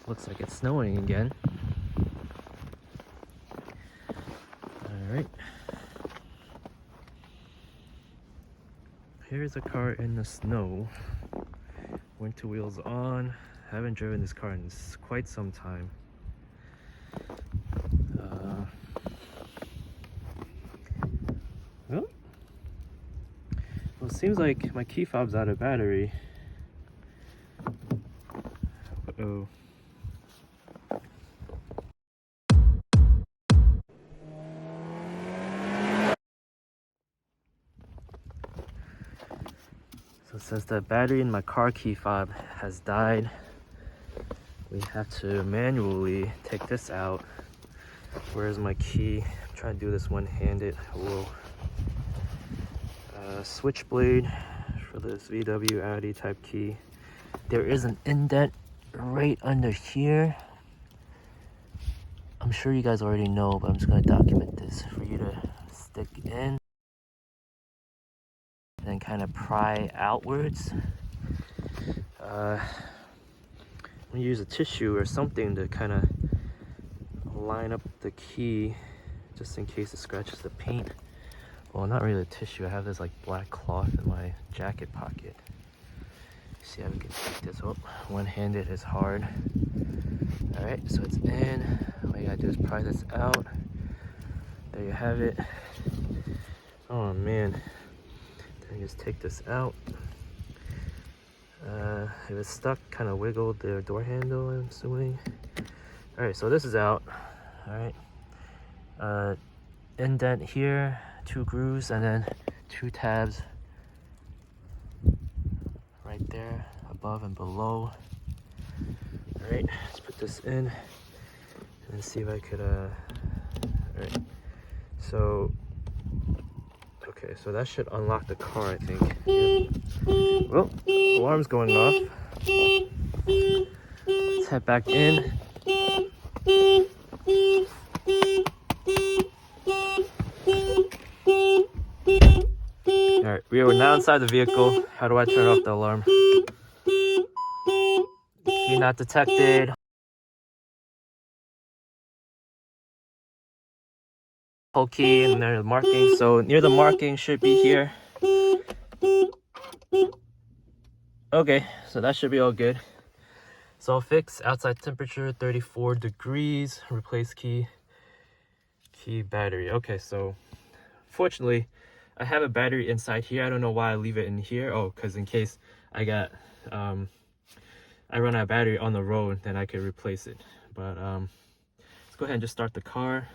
Looks like it's snowing again. Alright. Here's a car in the snow. Winter wheels on. Haven't driven this car in quite some time. Well, it seems like my key fob's out of battery. Uh-oh. So it says the battery in my car key fob has died. We have to manually take this out. Where's my key? I'm trying to do this one-handed. Whoa. Switchblade for this VW Audi type key. There is an indent right under here. I'm sure you guys already know, but I'm just going to document this for you to stick in and then kind of pry outwards. I'm going to use a tissue or something to kind of line up the key just in case it scratches the paint. Well, not really a tissue. I have this like black cloth in my jacket pocket. See how we can take this. Oh, one-handed is hard. All right, so it's in. All you gotta do is pry this out. There you have it. Oh man. Then you just take this out. If it's stuck, kind of wiggle the door handle, I'm assuming. All right, so this is out. All right. Indent here, 2 grooves, and then 2 tabs right there, above and below. All right, let's put this in and see if I could, all right. So, okay, so that should unlock the car, I think. Yep. Well, alarm's going off. Let's head back in. Alright, we are now inside the vehicle. How do I turn off the alarm? Key not detected. Whole key and there's the marking. So near the marking should be here. Okay, so that should be all good. So fix outside temperature 34 degrees. Replace key battery. Okay, so fortunately I have a battery inside here. I don't know why I leave it in here. Oh, because in case I got I run out of battery on the road, then I could replace it. But let's go ahead and just start the car.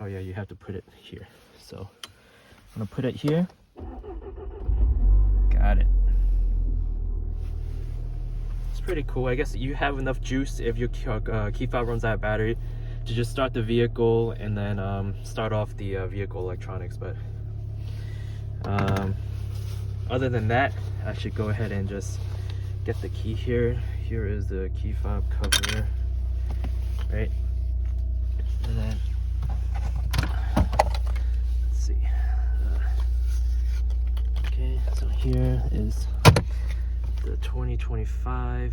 Oh yeah, you have to put it here. So I'm gonna put it here. Got it. It's pretty cool. I guess you have enough juice if your key fob runs out of battery to just start the vehicle and then start off the vehicle electronics. But other than that, I should go ahead and just get the key here. Here is the key fob cover, right? And then let's see. Okay, so here is the 2025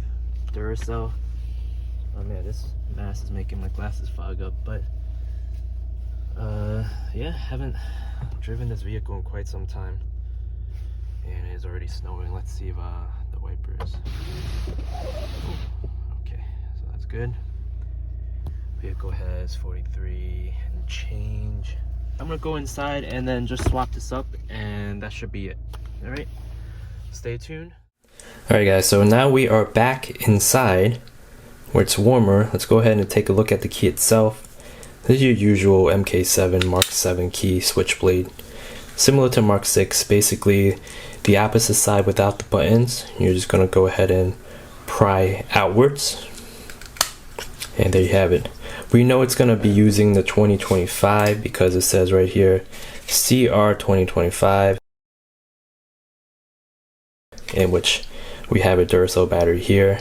Duracell. Oh man, this mask is making my glasses fog up, but yeah, haven't driven this vehicle in quite some time. And it is already snowing. Let's see if the wipers. Okay, so that's good. Vehicle has 43 and change. I'm gonna go inside and then just swap this up, and that should be it. All right, stay tuned. All right, guys. So now we are back inside where it's warmer. Let's go ahead and take a look at the key itself. This is your usual MK7 Mark 7 key switchblade. Similar to Mark 6, basically the opposite side without the buttons. You're just gonna go ahead and pry outwards. And there you have it. We know it's gonna be using the 2025 because it says right here, CR 2025. In which we have a Duracell battery here.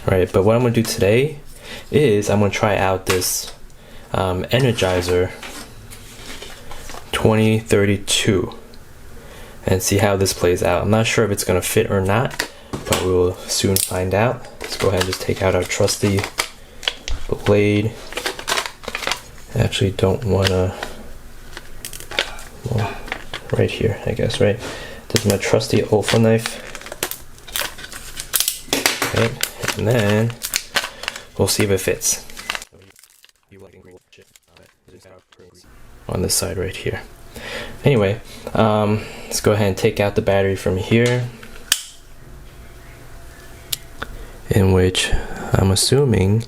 Right, but what I'm gonna do today is I'm gonna try out this Energizer 2032 and see how this plays out. I'm not sure if it's gonna fit or not, but we will soon find out. Let's go ahead and just take out our trusty blade. I actually don't want to, well, right here, I guess, right? This is my trusty Olfa knife. Okay, and then we'll see if it fits. On this side right here. Anyway, let's go ahead and take out the battery from here, in which I'm assuming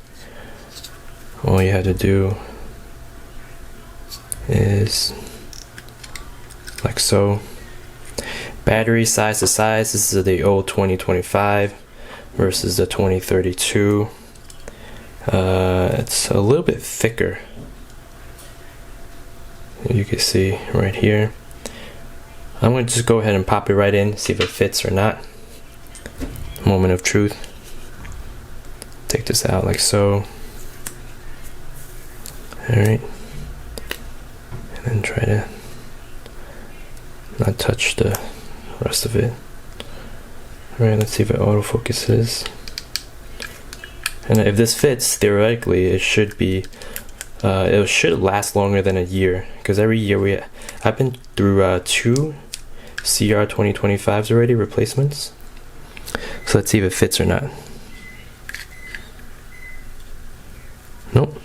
all you have to do is like so. Battery size to size, this is the old 2025 versus the 2032. It's a little bit thicker. You can see right here. I'm going to just go ahead and pop it right in, see if it fits or not. Moment of truth. Take this out like so. Alright. And then try to not touch the rest of it. Alright, let's see if it autofocuses. And if this fits, theoretically, it should be it should last longer than a year, because every year I've been through 2 CR 2025s already, replacements. So let's see if it fits or not. Nope.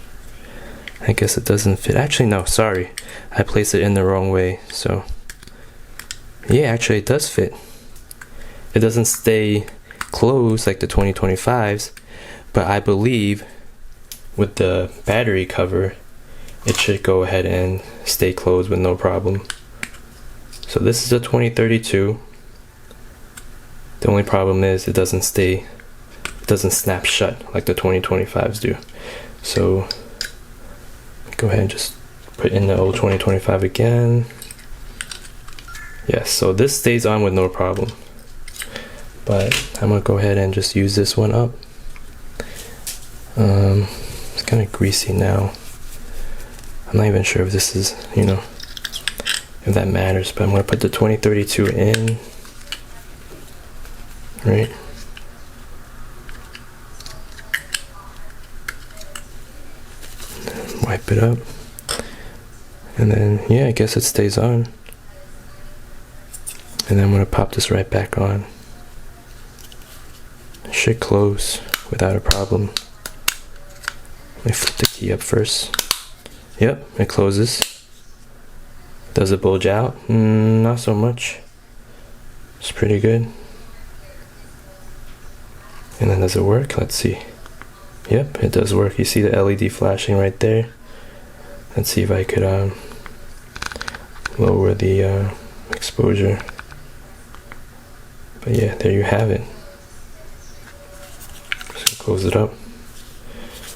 I guess it doesn't fit. Actually, no, sorry. I placed it in the wrong way. So yeah, actually it does fit. It doesn't stay closed like the 2025s, but I believe with the battery cover it should go ahead and stay closed with no problem. So this is a 2032. The only problem is it doesn't snap shut like the 2025s do. So go ahead and just put in the old 2025 again. Yes, so this stays on with no problem, but I'm gonna go ahead and just use this one up. It's kind of greasy now. I'm not even sure if this is, you know, if that matters, but I'm gonna put the 2032 in, right? Wipe it up, and then yeah, I guess it stays on. And then I'm gonna pop this right back on. It should close without a problem. Let me flip the key up first. Yep, it closes. Does it bulge out? Not so much. It's pretty good. And then does it work? Let's see. Yep, it does work. You see the LED flashing right there. Let's see if I could lower the exposure. But yeah, there you have it. Just close it up.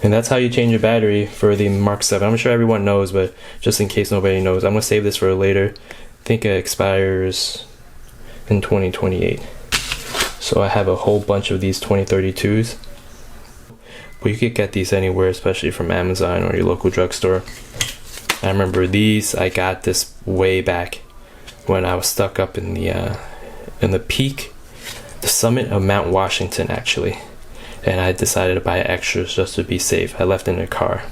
And that's how you change your battery for the Mark 7. I'm sure everyone knows, but just in case nobody knows, I'm gonna save this for later. I think it expires in 2028. So I have a whole bunch of these 2032s. But you could get these anywhere, especially from Amazon or your local drugstore. I remember these, I got this way back when I was stuck up in the peak, the summit of Mount Washington actually. And I decided to buy extras just to be safe. I left in the car.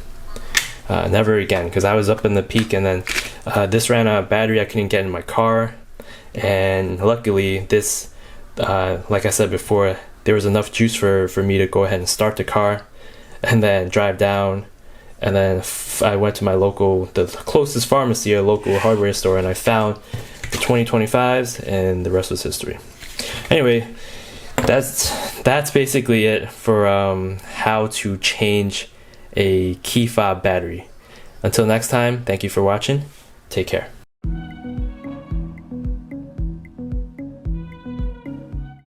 Never again, because I was up in the peak, and then this ran out of battery. I couldn't get in my car, and luckily this, like I said before, there was enough juice for me to go ahead and start the car, and then drive down, and then I went to the closest pharmacy, a local hardware store, and I found the 2025s, and the rest was history. Anyway, that's basically it for how to change a Keyfob battery. Until next time, thank you for watching. Take care.